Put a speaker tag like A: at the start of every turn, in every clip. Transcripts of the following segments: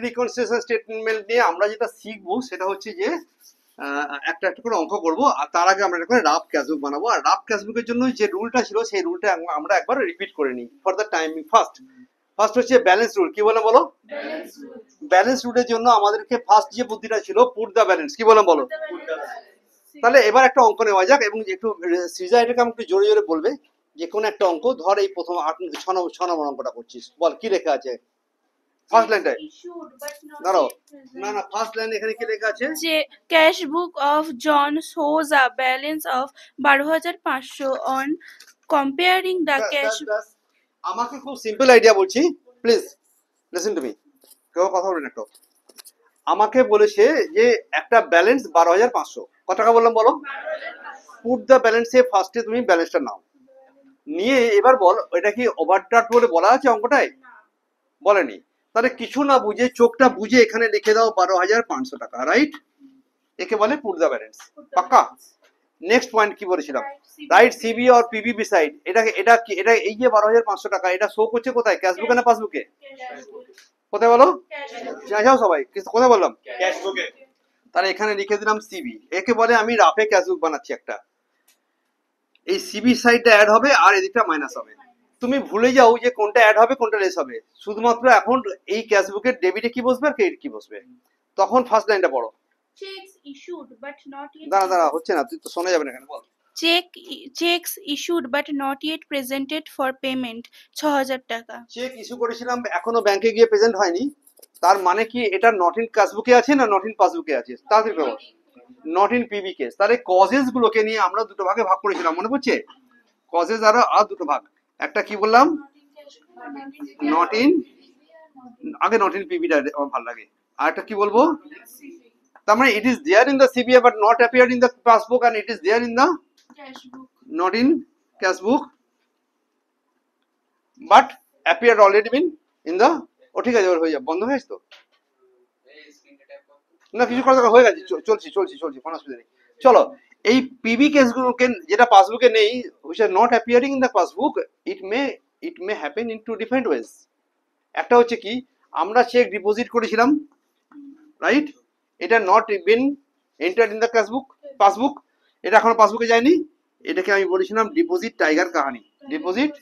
A: Reconciliation statement নিয়ে আমরা যেটা শিখবো সেটা হচ্ছে যে একটা একটা করে অঙ্ক করবো, আর তার আগে আমরা একটা করে রাফ ক্যাশবুক বানাবো। আর রাফ ক্যাশবুকের জন্য যে রুলটা ছিল সেই রুলটা আমরা একবার রিপিট করে নিই ফর দ্য টাইমিং। ফার্স্ট হচ্ছে ব্যালেন্স রুল। কি বলে বলো? ব্যালেন্স রুলের জন্য আমাদেরকে ফার্স্ট যে বুদ্ধিটা ছিল পুট দ্য ব্যালেন্স। কি বলে বলো? তাহলে এবার একটা অঙ্ক নেওয়া যাক, এবং একটু সৃজা এটাকে আমাকে জোরে জোরে বলবে যে কোন একটা অঙ্ক। ধর এই প্রথম 6 নম্বর অঙ্কটা করছিস, বল কি লেখা আছে ফার্স্ট লাইনটা? দাঁড়াও, না ফার্স্ট লাইন এখানে কি লেখা আছে?
B: যে cash book of John shows a balance of 12,500 on comparing the cash.
A: আমাকে খুব সিম্পল আইডিয়া বলছি, প্লিজ লিসেন টু মি, কেউ কথা বলেন একটু। আমাকে বলেছে যে একটা ব্যালেন্স 12,500, কত টাকা বললাম বলো? পুট দ্য ব্যালেন্সে ফার্স্টে তুমি ব্যালেন্সটা নাও, নিয়ে এবার বল এটা কি ওভারড্রাফট বলে বলা আছে অঙ্কটায়? বলেনি। তাহলে কিছু না বুঝে, চোখটা বুঝে এখানে লিখে দাও 12,500 টাকা, রাইট? একে বলে পুট দ্য ব্যালেন্স। পাক্কা? নেক্সট পয়েন্ট কি বলেছিলাম? Right CB or PB beside. এটা কি, এটা এই যে 12,500 টাকা এটা শো করছে কোথায়, ক্যাশবুকে না পাসবুকে? কোথায় বলো? যাও সবাই, কোথায় বললাম? ক্যাশবুকে। তাহলে এখানে লিখে দিলাম সিবি। একে বলে আমি রাফে ক্যাশবুক বানাচ্ছি একটা। এই সিবি সাইডটা অ্যাড হবে আর এদিকটা মাইনাস হবে। তুমি ভুলে যাও যে কোনটা অ্যাড হবে কোনটা লেস হবে, শুধুমাত্র এখন এই ক্যাশবুকের ডেবিটে কি বসবে আর ক্রেডিট কি বসবে। তখন ফার্স্ট লাইনটা পড়ো।
B: Cheques issued but not yet.
A: দাঁড়া হচ্ছে না, তুই তো শোনা যাবে না কেন, বল।
B: Cheques issued but not yet presented for payment 6,000 টাকা।
A: চেক ইস্যু করেছিলাম, এখনো ব্যাংকে গিয়ে প্রেজেন্ট হয়নি। তার মানে কি এটা নট ইন ক্যাশবুকে আছে না নট ইন পাসবুকে আছে? তাড়াতাড়ি করো। Not in PB case. তাহলে কজেস গুলোকে নিয়ে আমরা দুটো ভাগে ভাগ করেছিলাম, মনে পড়ছে? কজেস আর দুটো ভাগ। একটা কি বললাম? নট ইন, আগে নট ইন পিবিটা আমার ভালো লাগে। আর একটা কি বলবো? তার মানে it is there in the CBA but not appeared in the passbook, and it is there in the not in cashbook but appeared already been in the. ও ঠিক আছে, ওর হয়ে যাবে, বন্ধ হয়েছে তো না, কিছু করা দরকার হয়ে গেছে, চলছি, কোনো অসুবিধা নেই। চলো, এই পিবি কেসগুলোকে যেটা পাসবুকে নেই, which are not appearing in the passbook, it may happen in two different ways. একটা হচ্ছে কি, আমরা চেক ডিপোজিট করেছিলাম, রাইট? এটা not been entered in the passbook, এটা এখনো পাসবুকে যায়নি। এটাকে আমি বলেছিলাম ডিপোজিট টাইগার কাহানি। ডিপোজিট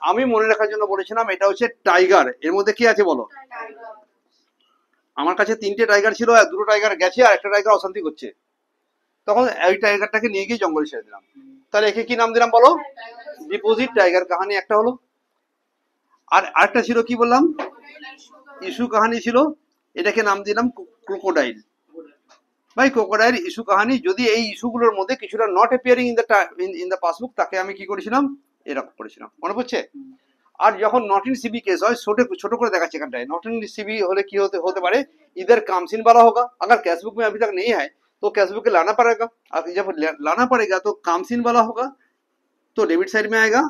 A: আমি মনে রাখার জন্য বলেছিলাম এটা হচ্ছে টাইগার। এর মধ্যে কি আছে বলো? আমার কাছে 3টে টাইগার ছিল, আর 2টো টাইগার গেছে আর একটা টাইগার অশান্তি করছে। তখন এই টাইগারটাকে নিয়ে গিয়ে জঙ্গলে ছেড়ে দিলাম। তাহলে একে কি নাম দিলাম বলো? ডিপোজিট টাইগার কাহানি একটা হলো। আর আরেকটা ছিল কি বললাম? ইস্যু কাহানি ছিল, এটাকে নাম দিলাম ক্রোকোডাইল। ভাই ক্রোকোডাইল ইস্যু কাহানি। যদি এই ইস্যুগুলোর মধ্যে কিছুটা not appearing in the passbook, তাকে আমি কি করেছিলাম, এরকম করেছিলাম, মনে পড়ছে? আর যখন নট इन सीबी केस হয়, ছোট করে দেখাচ্ছে এখানটায়। নট इन सीबी হলে কি होते पारे, इधर काम्स इन वाला होगा। अगर कैशबुक में अभी तक नहीं है तो कैशबुक के लाना पड़ेगा, और जब लाना पड़ेगा तो काम्स इन वाला होगा, तो डेबिट साइड में आएगा।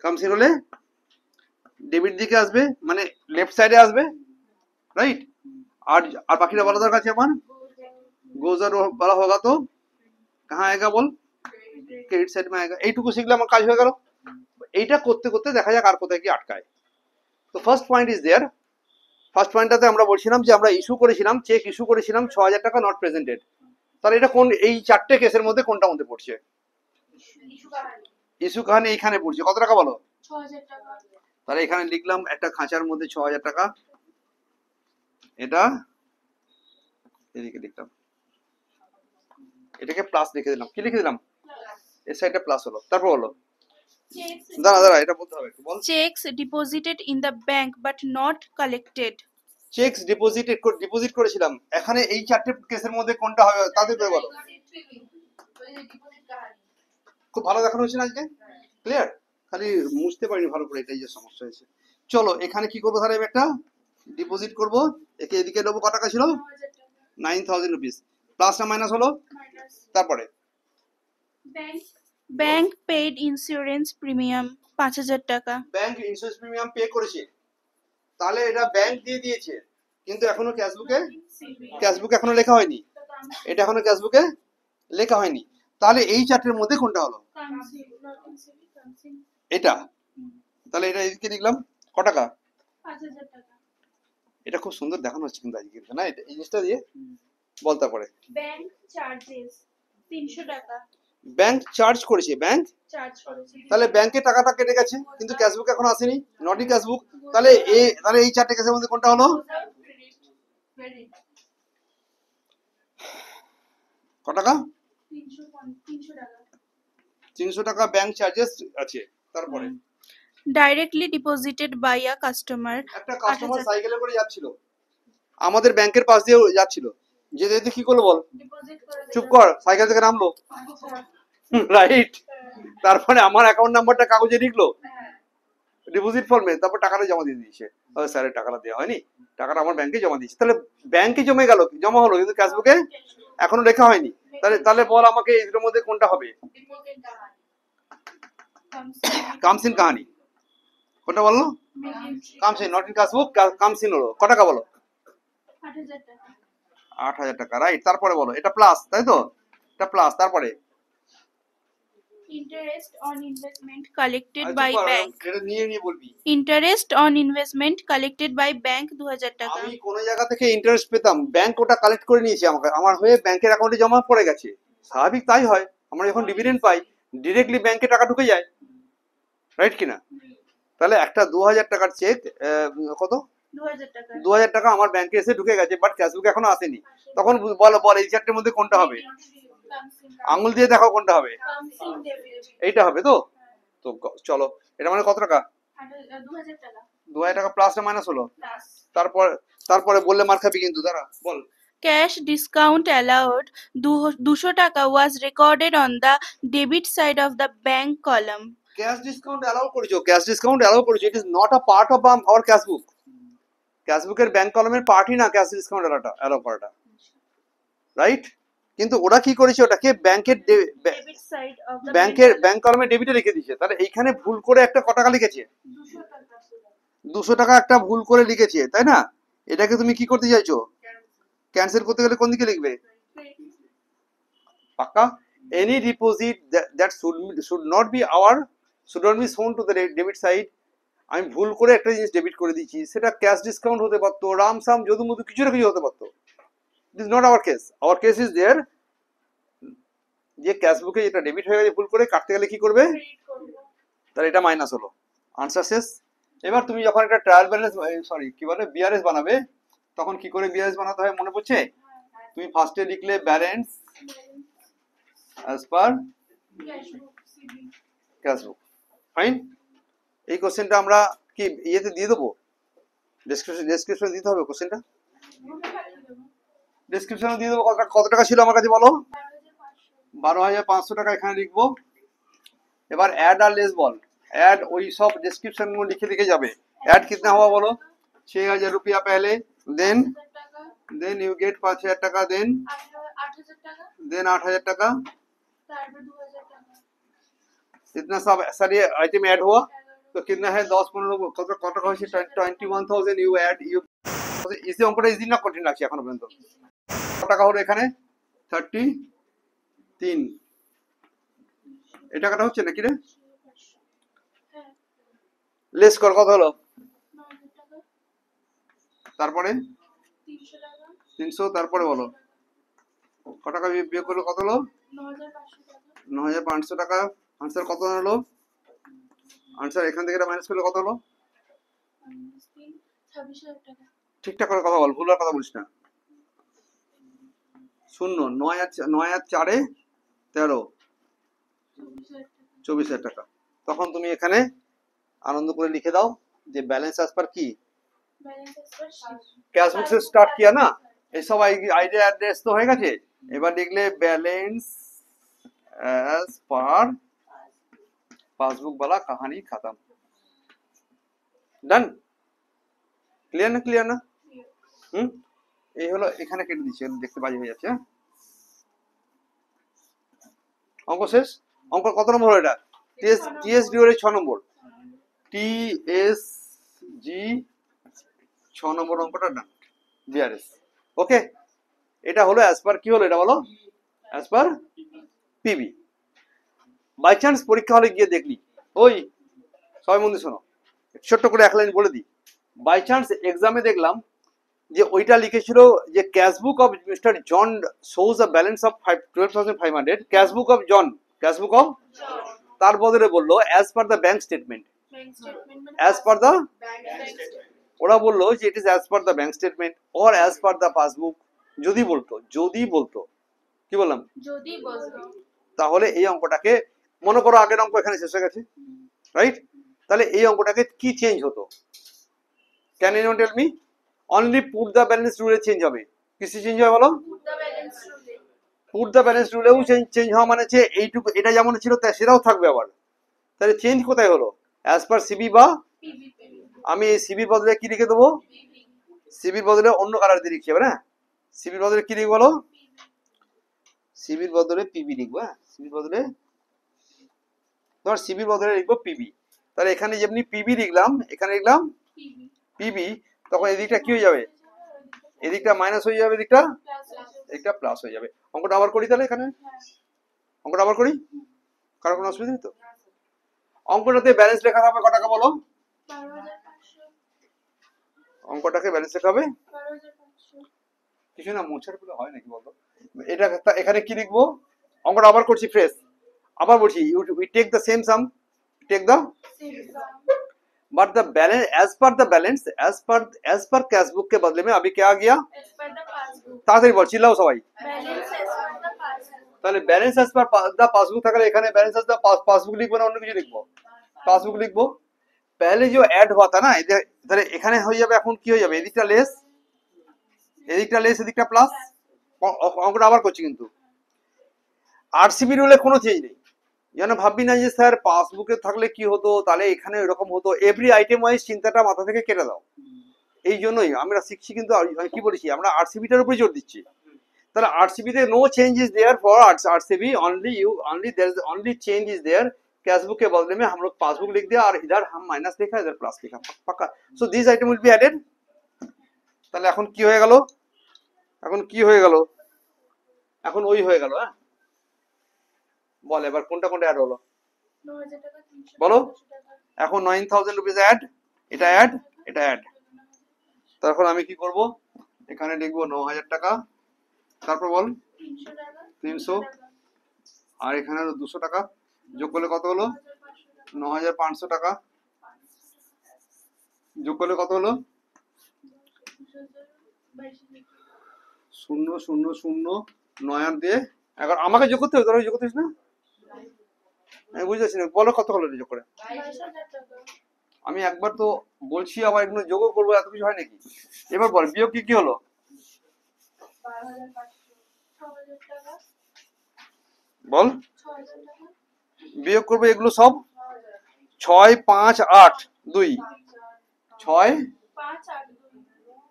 A: काम्स इन হলে डेबिट দিকে আসবে, মানে লেফট সাইডে আসবে, রাইট? আর বাকিটা বলা দরকার আছে আমার। গোজার वाला होगा तो कहाँ आएगा बोल? क्रेडिट साइड में आएगा। এইটুকু শিখলে আমার কাজ হয়ে গেল। এইটা করতে করতে দেখা যাক আর কোথায় কি আটকায়। তো ফার্স্ট পয়েন্ট ইজ দেয়ার। ফার্স্ট পয়েন্টটাতে আমরা বলছিলাম যে আমরা ইস্যু করেছিলাম, চেক ইস্যু করেছিলাম 6,000 টাকা, নট প্রেজেন্টেড। তাহলে এটা কোন, এই 4টে কেসের মধ্যে কোনটা মধ্যে পড়ছে? ইস্যু কাহানি এইখানে পড়ছে। কত টাকা বলো?
B: 6,000 টাকা।
A: তাহলে এখানে লিখলাম একটা খাঁচার মধ্যে 6,000 টাকা, এটা এদিকে লিখলাম, এটাকে প্লাস লিখে দিলাম। কি লিখে দিলাম? এই সাইডটা প্লাস হলো। তারপর বলো, দাঁড়া এটা বলতে হবে একটু, বল।
B: Cheques deposited in the bank but not collected.
A: Cheques deposit করেছিলাম, এখানে এই 4টে কেসের মধ্যে কোনটা হবে তাদের করে বলো। খুব ভালো দেখানো হচ্ছে না আজকে? ক্লিয়ার? খালি মুছতে পারিনি ভালো করে, এটাই যে সমস্যা হয়েছে। চলো এখানে কি করবো, তাহলে আমি একটা ডিপোজিট করব। একে এদিকে নেবো। কত টাকা ছিল? 9,000 রুপিস। প্লাস না মাইনাস হলো? তারপরে
B: ব্যাংক পেড ইন্স্যুরেন্স প্রিমিয়াম 5,000 টাকা।
A: ব্যাংক ইন্স্যুরেন্স প্রিমিয়াম পে করেছে, তাহলে এটা ব্যাংক দিয়ে দিয়েছে, কিন্তু এখনো ক্যাশবুকে এখনো লেখা হয়নি। এটা এখনো ক্যাশবুকে লেখা হয়নি। তাহলে এই 4টের মধ্যে কোনটা হলো? এটা। তাহলে এটা এদিকে লিখলাম। ক টাকা?
B: 5,000 টাকা।
A: এটা খুব সুন্দর দেখানো হচ্ছে কিন্তু আজকে না, এই জিনিসটা দিয়ে বল। তারপরে
B: ব্যাংক চার্জেস 300 টাকা
A: ব্যাংক চার্জ করেছে, ব্যাংক
B: চার্জ করেছে।
A: তাহলে ব্যাংকে টাকাটা কেটে গেছে কিন্তু ক্যাশবুক এখনো আসেনি, নট ইন ক্যাশবুক। তাহলে এই চারটে কেসের মধ্যে কোনটা হলো? ক টাকা?
B: 300 টাকা।
A: 300 টাকা ব্যাংক চার্জেস আছে। তারপরে
B: directly deposited by a customer
A: একটা কাস্টমার সাইকেলে করে যাচ্ছিল, আমাদের ব্যাংকের পাশ দিয়ে যাচ্ছিল, যেতে যেতে কি করলো বল?
B: ডিপোজিট করে
A: চুপ কর, সাইকেল থেকে নামলো, রাইট? তারপরে আমার অ্যাকাউন্ট নাম্বারটা কাগজে লিখলো ডিপোজিট ফর্মে, তারপর টাকাটা জমা দিয়ে দিয়েছে। স্যারের টাকাটা দেওয়া হয়নি, টাকাটা আমার ব্যাংকে জমা দিয়েছে। তাহলে ব্যাংকে জমে গেল, জমা হলো, কিন্তু ক্যাশবুকে এখনো লেখা হয়নি। তাহলে তাহলে বল আমাকে এদের মধ্যে কোনটা হবে? কামস ইন কাহানি, কোনটা বললো? Comes in, not in cashbook, comes in হলো। ক টাকা বলো?
B: 8000 টাকা।
A: 8000 টাকা, রাইট। তারপরে বলো, এটা প্লাস, তাই তো? এটা প্লাস। তারপরে
B: interest on investment collected by bank.
A: এটা নিয়ে নিয়ে বলবি।
B: Interest on investment collected by bank 2000 টাকা।
A: আমি কোন জায়গা থেকে ইন্টারেস্ট পেতাম, ব্যাংক ওটা কালেক্ট করে নিয়েছে আমাকে, আমার হয়ে ব্যাংকের অ্যাকাউন্টে জমা পড়ে গেছে। স্বাভাবিক তাই হয়, আমরা যখন ডিভিডেন্ড পাই ডিরেক্টলি ব্যাংকে টাকা ঢুকে যায়, রাইট কিনা? তাহলে একটা 2000 টাকার চেক, কত?
B: 2000 টাকা।
A: 2000 টাকা আমার ব্যাংকে এসে ঢুকে গেছে, বাট ক্যাশবুক এখনো আসেনি। তখন বলো বল এই চারটের মধ্যে কোনটা হবে? আঙুল দিয়ে দেখো কোনটা হবে। এইটা হবে তো? তো চলো, এটা মানে কত টাকা?
B: 2000 টাকা।
A: 2000 টাকা প্লাস না মাইনাস হলো?
B: প্লাস।
A: তারপরে বললে মার খাবি কিন্তু, দাঁড়া বল।
B: Cash discount allowed 200 টাকা was recorded on the debit side of the bank column.
A: Cash discount allow করেছো, ক্যাশ ডিসকাউন্ট অ্যালাউ করেছো, it is not a part of our cashbook. ক্যাশবুকের ব্যাংক কলামের পার্টই না ক্যাশ ডিসকাউন্ট অ্যালাউ করাটা, right? কিন্তু ওরা কি করেছে, ওটাকে ব্যাংকের
B: Debit side of the
A: bank কলামে ডেবিটে রেখে দিয়েছে। তাহলে এইখানে ভুল করে একটা ক টাকা লিখেছে,
B: 200 টাকা।
A: 200 টাকা একটা ভুল করে লিখেছে, তাই না? এটাকে তুমি কি করতে চাইছো? ক্যান্সেল করতে গেলে কোন দিকে লিখবে? পাক্কা? Any deposit that should not be শোন টু দ্য ডেবিট সাইড। আমি ভুল করে একটা জিনিস ডেবিট করে দিয়েছি, সেটা ক্যাশ ডিসকাউন্ট হতে পারতো, রামসাম যদু মধু কিছু না কিছু হতে পারতো। It is not our case. Our case is there যে ক্যাশবুকে যেটা ডেবিট হয়ে গেছে ভুল করে, কাটতে গেলে কি করবে? তাহলে এটা মাইনাস হলো। আনসার শেষ। এবার তুমি যখন একটা ট্রায়াল ব্যালেন্স, সরি কি বলে, বিআরএস বানাবে, তখন কি করে বিআরএস বানাতে হয় মনে পড়ছে? তুমি ফার্স্টে লিখলে ব্যালেন্স অ্যাজ পার ক্যাশবুক, ফাইন। এই কোশ্চেনটা আমরা কি ইয়েতে দিয়ে দেবো, ডেসক্রিপশন দিতে হবে কোশ্চেনটা, ডেসক্রিপশনে দিয়ে দেবো। কত টাকা ছিল আমার কাছে বলো? 12,500 টাকা এখানে লিখবো। এবার অ্যাড আর লেস বল, ऐड वही सब डिस्क्रिप्शन में लिखे लिखे जावे। ऐड कितना हुआ बोलो? 6,000 रुपया पहले, देन यू गेट 5,000 टका, देन 8,000 टका, इतना सब सारे आइटम ऐड हुआ तो कितना है 10-15 কত টাকা হয়েছে? 21,000 ইউ অ্যাড ইউ। ইজি অঙ্কটা ইজি না কঠিন লাগছে এখনো পর্যন্ত? কত টাকা হলো এখানে? 33। এই টাকাটা হচ্ছে নাকি রে? লেস কর, কত হলো? তারপরে 300, তারপরে বলো কত টাকা বিয়োগ করলো, কত হলো? 9,500 টাকা। আনসার কত হলো? আনসার এখান থেকে মাইনাস করলে কত হলো? ঠিকঠাক করে কথা বল, ভুল আর কথা বলিস না। শূন্য, 9 আর 4 13, 24,000 টাকা। তখন তুমি এখানে आनंद করে লিখে দাও যে बैलेंस एज पर की कैश बुक से स्टार्ट किया ना, ये सब आइडिया एड्रेस तो হয়ে গেছে। এবার লিখলে बैलेंस एज पर पासबुक वाला कहानी खत्म। डन? ক্লিয়ার না? ক্লিয়ার না? এই হলো, এখানে কেটে দিচ্ছি, দেখতে বাজে হয়ে যাচ্ছে। অঙ্ক শেষ। অঙ্ক কত নম্বর হলো এটা? টিএসডি এর 6 নম্বর, টিএসজি 6 নম্বর অঙ্কটা ডান, বিআরএস। ওকে, এটা হলো অ্যাজ পার কি হলো এটা বলো? As per PB. By chance পরীক্ষা হলে গিয়ে দেখলি, ওই সবাই মন দিয়ে শোনো, ছোট্ট করে এক লাইন বলে দিই। বাই চান্স এক্সামে দেখলাম যে ওইটা লিখেছিল যে cash book of mister John shows a balance of 12,500, cash book of John, cash book of, তার বদলে বললো as per the bank statement, as per the, ওরা বললো যে it is as per the bank statement or as per the passbook. যদি বলতো, যদি বলতো, কি বললাম,
B: যদি বলতো,
A: তাহলে এই অঙ্কটাকে, মনে করো আগের অঙ্ক এখানে শেষ হয়ে গেছে, রাইট? তাহলে এই অঙ্কটাকে কি চেঞ্জ হতো? Can anyone tell me? Only put the balance রুলে চেঞ্জ হবে। কিছু চেঞ্জ হয় বলো?
B: the balance rule,
A: put the balance রুলেও চেঞ্জ হওয়া মানে হচ্ছে এইটুকু, এটা যেমন ছিল তা সেটাও থাকবে আবার। তাহলে চেঞ্জ কোথায় হলো? অ্যাজ পার সিবি বা,
B: PVP,
A: আমি এই সিবির বদলে কি লিখে দেবো? সিবির বদলে অন্য কালার দিয়ে লিখছি হবে না? সিবির বদলে কি লিখবো বলো? সিবির বদলে পিবি লিখবো। হ্যাঁ, সিবির বদলে, ধর সিবির বদলে লিখবো পিবি। তাহলে এখানে যেমনি পিবি লিখলাম, এখানে লিখলাম
B: PV,
A: পিবি, তখন এদিকটা কি হয়ে যাবে? এদিকটা মাইনাস হয়ে যাবে, এদিকটা
B: plus,
A: এদিকটা প্লাস হয়ে যাবে। অঙ্কটা আবার করি তাহলে, এখানে অঙ্কটা আবার করি, কারো কোনো অসুবিধা নেই তো? অঙ্কটাতে ব্যালেন্স লেখা হবে কত টাকা বলো?
B: 12,500,
A: অঙ্কটাকে ব্যালেন্স লেখা হবে
B: 12,500,
A: কিছু না, মোছার গুলো হয় নাকি বলতো? এটা এখানে কি লিখবো? অঙ্কটা আবার করছি ফ্রেশ, আবার বলছি, we take the same sum, take the,
B: same sum,
A: but the balance as per cash book के बदले में अभी क्या आ गया?
B: as per the passbook,
A: তাড়াতাড়ি বল, চিল্লাও সবাই।
B: balance as per the passbook,
A: তাহলে ব্যালেন্স এজ পার দা পাসবুক থাকলে এখানে ব্যালেন্স এজ দা पासबुक লিখবো না অন্য কিছু লিখবো? পাসবুক লিখবো। पहले जो ऐड हुआ था ना, তাহলে এখানে হয়ে যাবে, এখন কি হয়ে যাবে? এদিকটা লেস, এদিকটা লেস, এদিকটা প্লাস। অঙ্কটা আবার করছি কিন্তু, আরসিবি রুলে কোনো চেঞ্জ নেই। যেন ভাববি না যে স্যার পাসবুকে থাকলে কি হতো, তাহলে এখানে এরকম হতো। এভরি আইটেম ওয়াইজ চিন্তাটা মাথা থেকে কেটে দাও। এই জন্যই আমরা শিখছি, কিন্তু আমি কি বলেছি, আমরা আরসিবিটার উপরে জোর দিচ্ছি। তাহলে আরসিবিতে no change is there for RCB, only there is only change is there cash book के बदले में हम लोग पासबुक लिख दिया और इधर हम माइनस लिखा, इधर प्लस लिखा, पक्का। So this item will be added. তাহলে এখন কি হয়ে গেল? এখন কি হয়ে গেল? এখন ওই হয়ে গেল। হ্যাঁ, বল এবার কোনটা কোনটা অ্যাড হলো
B: 9,000 টাকা, 300
A: বলো।
B: টাকা,
A: এখন 9000 রুপিস অ্যাড, এটা অ্যাড, এটা অ্যাড। তখন আমি কি করব? এখানে লিখবো 9000 টাকা, তারপর বল
B: 300 টাকা,
A: 300, আর এখানে 200 টাকা, যোগ করলে কত হলো? 9500 টাকা, যোগ করলে কত হলো? 0 0 0 9 আর দিয়ে 11। আমাকে যোগ করতে হবে, তোরা যোগ করতিস না? আমি বুঝতে পারছি না, বলো কত হলো যোগ করে।
B: 22,000 টাকা,
A: আমি একবার তো বলছি, আবার এগুলো যোগও করবো, এত কিছু হয় নাকি? এবার বল বিয়োগ কি কি হলো?
B: 12,500, 6,000 টাকা,
A: বল
B: 6,000 টাকা,
A: বিয়োগ করবো এগুলো সব। 6 5 8 2, 6
B: 5, 8, 2,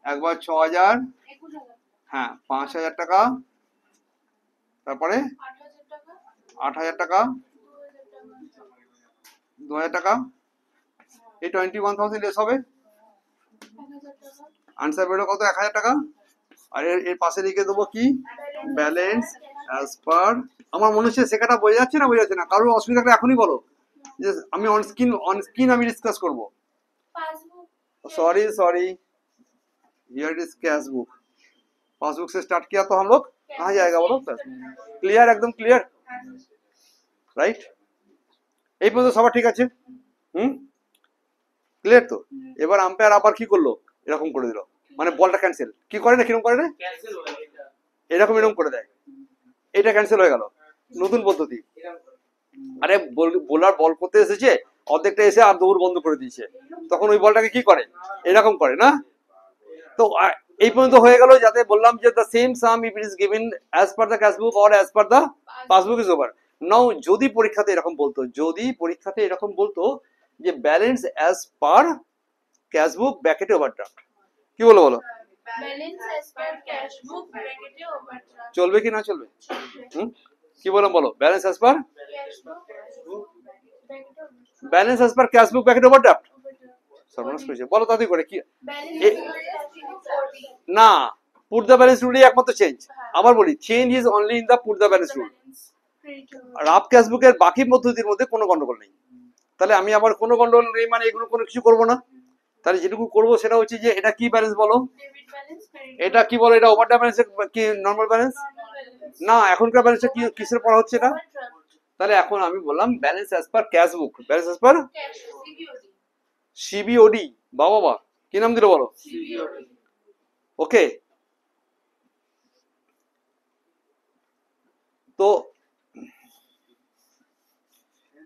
A: একবার 6000,
B: 21,000,
A: হ্যাঁ 5000 টাকা, তারপরে
B: 8,000 টাকা,
A: 8000 টাকা,
B: 2,000 টাকা,
A: 2000 টাকা, এই 21,000 লেস হবে।
B: 1,000 টাকা,
A: আনসার বেরো কত? 1000 টাকা। আর এর পাশে লিখে দেবো কি? ব্যালেন্স অ্যাজ পার। আমার মনে হচ্ছে শেখাটা বোঝা যাচ্ছে না, বোঝা যাচ্ছে না? কারোর অসুবিধা থাকলে এখনই বলো, যে আমি অন স্ক্রিন আমি ডিসকাস করবো।
B: Passbook,
A: sorry, here is cash book. Passbook से स्टार्ट किया तो हम लोग कहाँ जाएगा बोलो? क्लियर, एकदम क्लियर, রাইট? এই পর্যন্ত সবার ঠিক আছে? ক্লিয়ার তো? এবার আম্পায়ার আবার কি করলো? এরকম করে দিল, মানে বলটা ক্যান্সেল। কি করে না, কিরকম করে না, এরকম এরকম করে দেয়, এটা ক্যান্সেল হয়ে গেল। নতুন পদ্ধতি। আরে বোলার বল করতে এসেছে, অর্ধেকটা এসে আর দৌড় বন্ধ করে দিয়েছে, তখন ওই বলটাকে কি করে? এরকম করে না? তো এই পর্যন্ত হয়ে গেল, যাতে বললাম যে the same sum if it is given as per the cash book or as per the passbook is over. Now যদি পরীক্ষাতে এরকম বলতো, যে balance as per cash book ব্র্যাকেটে ওভারড্রাফট, কি বলো?
B: Balance as per cash book bracket overdraft,
A: চলবে কি না চলবে? কি বলো? Balance as per,
B: cash book bracket overdraft,
A: balance as per cash book bracket overdraft. সর্বনাশ করেছে, বলো তাড়াতাড়ি করে কি?
B: बैलेंस कैश बुक 40,
A: না, পুট দ্য ব্যালেন্স রুলই একমাত্র চেঞ্জ। আবার বলি, change is only in the put the balance rule. Rough cash বুকের বাকি পদ্ধতির মধ্যে কোনো গন্ডগোল নেই। তাহলে আমি আবার কোনো গন্ডগোল নেই মানে এগুলো কোনো কিছু করবো না। তাহলে যেটুকু করবো সেটা হচ্ছে যে এটা কি ব্যালেন্স বলো,
B: ডেবিট ব্যালেন্স, ক্রেডিট
A: এটা কি বলো, এটা ওভারড্রাফট ব্যালেন্স কি নর্মাল ব্যালেন্স?
B: ব্যালেন্স,
A: না, এখনকার ব্যালেন্সটা কি কিসের পড়া হচ্ছে এটা?
B: ওভারড্রাফট,
A: তাহলে এখন আমি বললাম balance as per cash book, balance as per
B: cash, CBOD,
A: CBOD. বাবা বাবা, কি নাম দিল বলো?
B: সিবিওডি,
A: ওকে। তো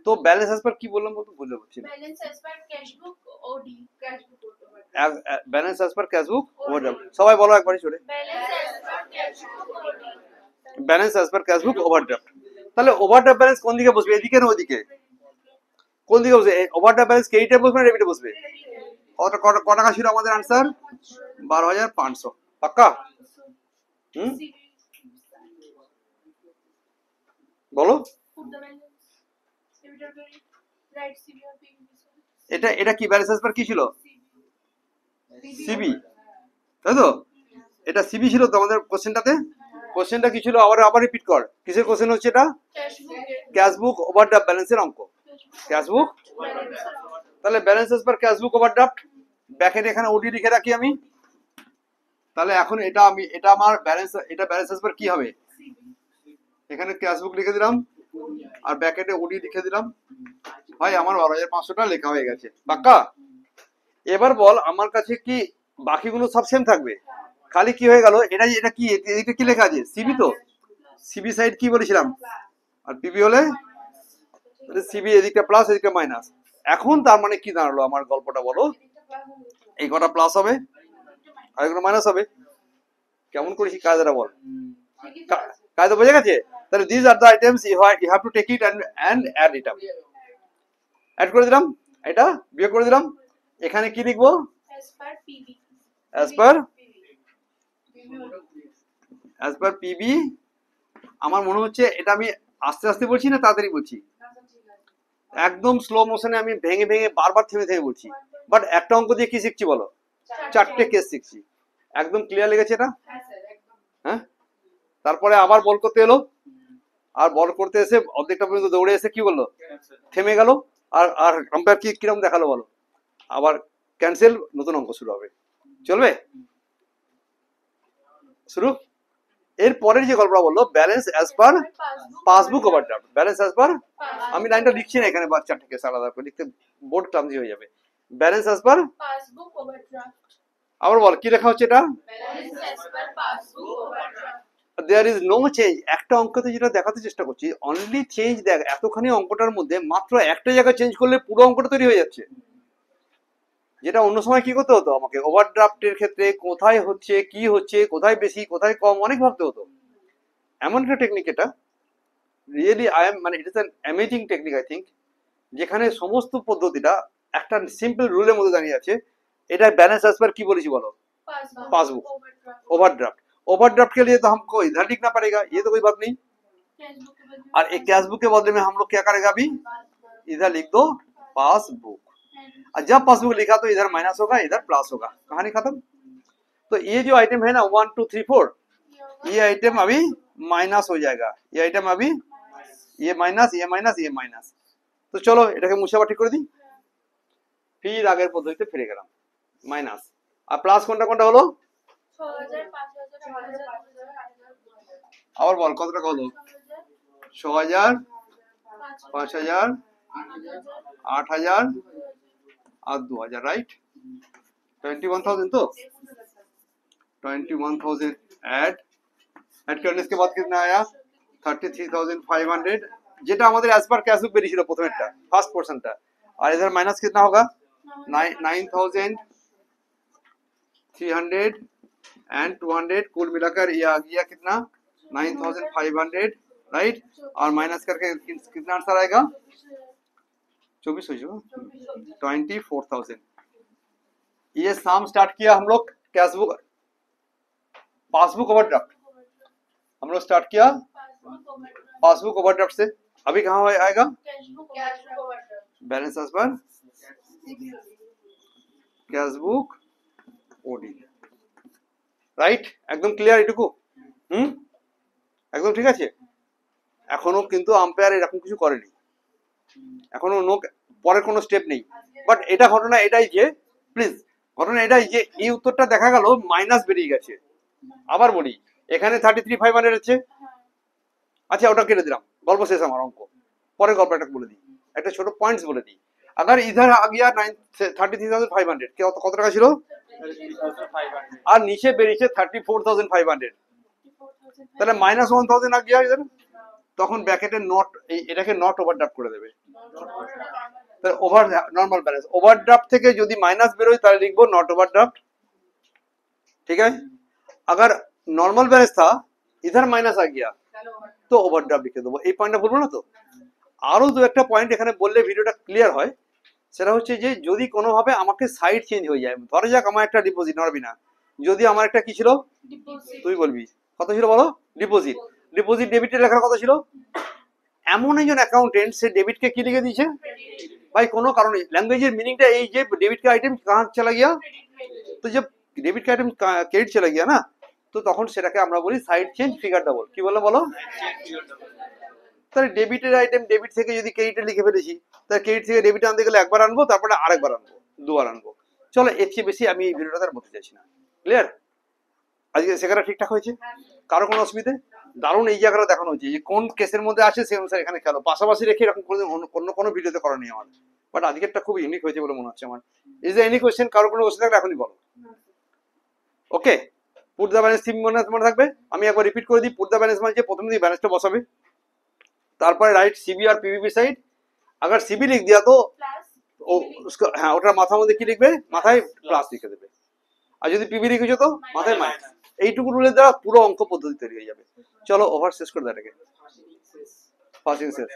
A: তো ব্যালেন্স অ্যাজ পার কি বললাম বলতে ভুলে যাচ্ছি।
B: Balance as per cash book, OD, cash book overdraft,
A: balance as per cash book overdraft, সবাই বলো একবারই চলে।
B: Balance as per cash book, OD,
A: balance as per cash book overdraft. তাহলে ওভারড্রাফট ব্যালেন্স কোন দিকে বসবে, এদিকে না ওদিকে? কোন দিকে বসবে? ওভারড্রাফট ব্যালেন্স ক্রেডিটে বসবে না ডেবিটে বসবে? ক টাকা ছিল আমাদের আনসার? 12,500। পাক্কা? হুম, বলো। এটা এটা কি ব্যালেন্স অ্যাজ পার কি ছিল? সিবি, তাই তো? এটা সিবি ছিল তো আমাদের কোশ্চেনটাতে। কোশ্চেনটা কি ছিল, আবার আবার রিপিট কর, কিসের কোশ্চেন হচ্ছে এটা? ক্যাশ বুক ওভারড্রাফট ব্যালেন্সের অঙ্ক। ক্যাশ বুক, তাহলে balance as per cash book overdraft, ব্যাকেটে এখানে ওডি লিখে রাখি আমি। তাহলে এখন এটা আমি, এটা আমার ব্যালেন্স, এটা ব্যালেন্স অ্যাজ পার কি হবে? এখানে ক্যাশ বুক লিখে দিলাম আর ব্যাকেটে ওডি লিখে দিলাম। ভাই আমার 12,500 টাকা লেখা হয়ে গেছে, পাক্কা? এবার বল আমার কাছে কি বাকিগুলো সব সেম থাকবে? খালি কি হয়ে গেল, এটা কি, এটা কি লেখা আছে? সিবি তো। সিবি সাইড কি বলেছিলাম, আর পিবি হলে সিবি এদিকটা প্লাস এদিকটা মাইনাস। এখন তার মানে কি দাঁড়ালো আমার গল্পটা বলো? এই কটা প্লাস হবে আর এগুলো মাইনাস হবে। কেমন করেছি কায়দাটা বল? কায়দা বোঝা গেছে? তাহলে this are the items you have to take it and add it up. Add করে দিলাম, এটা বিয়োগ করে দিলাম। এখানে কি লিখবো? As per PB. আমার মনে হচ্ছে এটা আমি আস্তে আস্তে বলছি না তাড়াতাড়ি বলছি? একদম স্লো মোশনে আমি ভেঙে ভেঙে বারবার থেমে থেমে বলছি। বাট একটা অঙ্ক দিয়ে কি শিখছি বলো? 4টে কেস শিখছি। একদম ক্লিয়ার লেগেছে এটা? হ্যাঁ। তারপরে আবার বল করতে এলো, আর বল করতে এসে অর্ধেকটা পর্যন্ত দৌড়ে এসে কি বললো? থেমে গেল। আর আর আম্পায়ার কি কিরকম দেখালো বলো? আবার ক্যান্সেল, নতুন অঙ্ক শুরু হবে। চলবে? শুরু। এর পরের যে গল্পটা বললো balance as per passbook overdraft, balance as পার, আমি লাইনটা লিখছি না এখানে, 4টে কেস আলাদা করে লিখতে বোর্ড ক্লামজি হয়ে যাবে। Balance as per
B: passbook overdraft,
A: আবার বল কি লেখা হচ্ছে এটা?
B: Balance as per passbook overdraft,
A: there is no change. একটা অঙ্কতে যেটা দেখাতে চেষ্টা করছি, অনলি চেঞ্জ দেখ এতখানি অঙ্কটার মধ্যে মাত্র একটা জায়গায় চেঞ্জ করলে পুরো অঙ্কটা তৈরি হয়ে যাচ্ছে। যেটা অন্য সময় কি করতে হতো আমাকে, ওভারড্রাফটের ক্ষেত্রে কোথায় হচ্ছে, কি হচ্ছে, কোথায় বেশি কোথায় কম অনেক ভাবতে হতো। এমন একটা টেকনিক এটা, রিয়েলি আই এম, মানে it is an amazing technique I think, যেখানে সমস্ত পদ্ধতিটা একটা সিম্পল রুলের মধ্যে দাঁড়িয়ে আছে। এটা बैलेंस एज पर की बोली बोलो? Passbook overdraft. ओवरड्राफ्ट के लिए तो हमको इधर लिखना पड़ेगा, ये तो कोई बात नहीं। और एक कैश बुक के बदले में हम लोग क्या करेगा अभी, इधर लिख दो पासबुक। और जब पासबुक लिखा तो इधर माइनस होगा इधर प्लस होगा, कहानी खत्म। तो ये जो आइटम है ना 1 2 3 4, ये आइटम अभी माइनस हो जाएगा, ये आइटम अभी ये माइनस ये माइनस ये माइनस। तो चलो এটাকে মুছে আবার ঠিক করে দিই, ফির আগের পদ্ধতিতে ফিরে গেলাম। মাইনাস আর প্লাস কোনটা কোনটা হলো?
B: 6000, 5000, 6000,
A: আবার বল কত টাকা হলো? 6000, 5000, 8000 और 2000, राइट? 21,000 तो 21,000 ऐड करने के बाद कितना आया? 33,500, যেটা আমাদের অ্যাজ পার ক্যাশ বুক বেরিয়েছিল প্রথমেরটা, ফার্স্ট পোরশনটা। আর इधर माइनस कितना होगा? 9,300 एंड 200, कुल मिलाकर ये आ गया कितना? 9,500, राइट? और माइनस करके कितना आंसर आएगा? 24 हो जाएगा, 24,000। ये साम स्टार्ट किया हम लोग कैश बुक पासबुक ओवरड्राफ्ट, हम लोग स्टार्ट किया पासबुक ओवरड्राफ्ट से। अभी कहाँ आएगा? Balance as per cash book OD, right? একদম ক্লিয়ার এটুকু? একদম ঠিক আছে। এখনো কিন্তু আম্পায়ার এরকম কিছু করেনি, এখনো নো পরের কোনো স্টেপ নেই। বাট এটা ঘটনা এটাই যে প্লিজ ঘটনা এটাই যে এই উত্তরটা দেখা গেল মাইনাস বেরিয়ে গেছে। আবার বলি, এখানে 33,500 আছে, আচ্ছা ওটা কেটে দিলাম, গল্প শেষ আমার, অঙ্ক পরের গল্প একটা বলে দিই, একটা ছোট পয়েন্টস বলে দিই। আগার ইধার আগিয়া 33,500 কত টাকা ছিল, আর নিচে বেরিয়েছে 34,500, তাহলে -1,000 আ গিয়া ইধার, তখন ব্র্যাকেটে নট, এটাকে নট ওভারড্রাফট করে দেবে। তাহলে ওভার নর্মাল ব্যালেন্স, ওভারড্রাফট থেকে যদি মাইনাস বেরোয় তাহলে লিখবো নট ওভারড্রাফট, ঠিক আছে। अगर नॉर्मल बैलेंस था इधर माइनस आ गया তো ওভারড্রাফট লিখে দেবো, এই পয়েন্টটা বলবো না তো। আরো দু একটা পয়েন্ট এখানে বললে ভিডিওটা ক্লিয়ার হয়, সেটা হচ্ছে যে যদি কোনোভাবে আমাকে সাইড চেঞ্জ হয়ে যায়, ধরে যাক আমার একটা ডিপোজিট, নড়বি না, যদি আমার একটা কি ছিল, তুই বলবি কত ছিল বলো, ডিপোজিট, ডিপোজিট ডেবিটের লেখার কথা ছিল, এমন একজন অ্যাকাউন্টেন্ট সে ডেবিটকে কি লিখে দিয়েছে ভাই, কোনো কারণে, ল্যাঙ্গুয়েজের মিনিংটা এই যে डेबिट का आइटम कहाँ चला गया, तो जब डेबिट का आइटम क्रेडिट चला गया ना, তো তখন সেটাকে আমরা বলি সাইড চেঞ্জ ফিগার ডাবল, কি বলে বলো, তাহলে ডেবিটের আইটেম ডেবিট থেকে যদি ক্রেডিটে লিখে ফেলেছি, তাহলে ক্রেডিট থেকে ডেবিট আনতে গেলে একবার আনবো, তারপরে আরেকবার আনবো, দুবার আনবো। চলো এর চেয়ে বেশি আমি এই ভিডিওটা আর বলতে চাইছি না, ক্লিয়ার? আজকে শেখাটা ঠিকঠাক হয়েছে, কারো কোনো অসুবিধে? দারুণ এই জায়গাটা দেখানো হচ্ছে যে কোন কেসের মধ্যে আছে সেই অনুসারে এখানে খেলো, পাশাপাশি রেখে এরকম অন্য কোনো ভিডিওতে করা নেই আমার, বাট আজকেরটা খুব ইউনিক হয়েছে বলে মনে হচ্ছে আমার। ইজ দ্য এনি কোয়েশ্চেন, কারো কোনো কোয়েশ্চেন থাকলে এখনই বলো। ওকে, পুট দ্য ব্যালেন্স থিম মনে থাকবে, আমি একবার রিপিট করে দিই। পুট দ্য ব্যালেন্স মানে প্রথমে দিয়ে ব্যালেন্সটা বসাবে, তারপরে রাইট सीबी और पीवी साइड, अगर सीबी लिख दिया तो उसका, हाँ ওটার মাথার মধ্যে কি লিখবে, মাথায় প্লাস লিখে দেবে, আর যদি পিভি লিখেছো তো মাথায় মাইনাস। এইটুকু রুলের দ্বারা পুরো অঙ্ক পদ্ধতি তৈরি হয়ে যাবে। চলো ওভার শেষ করে দেয় এটাকে, পাসিং শেষ।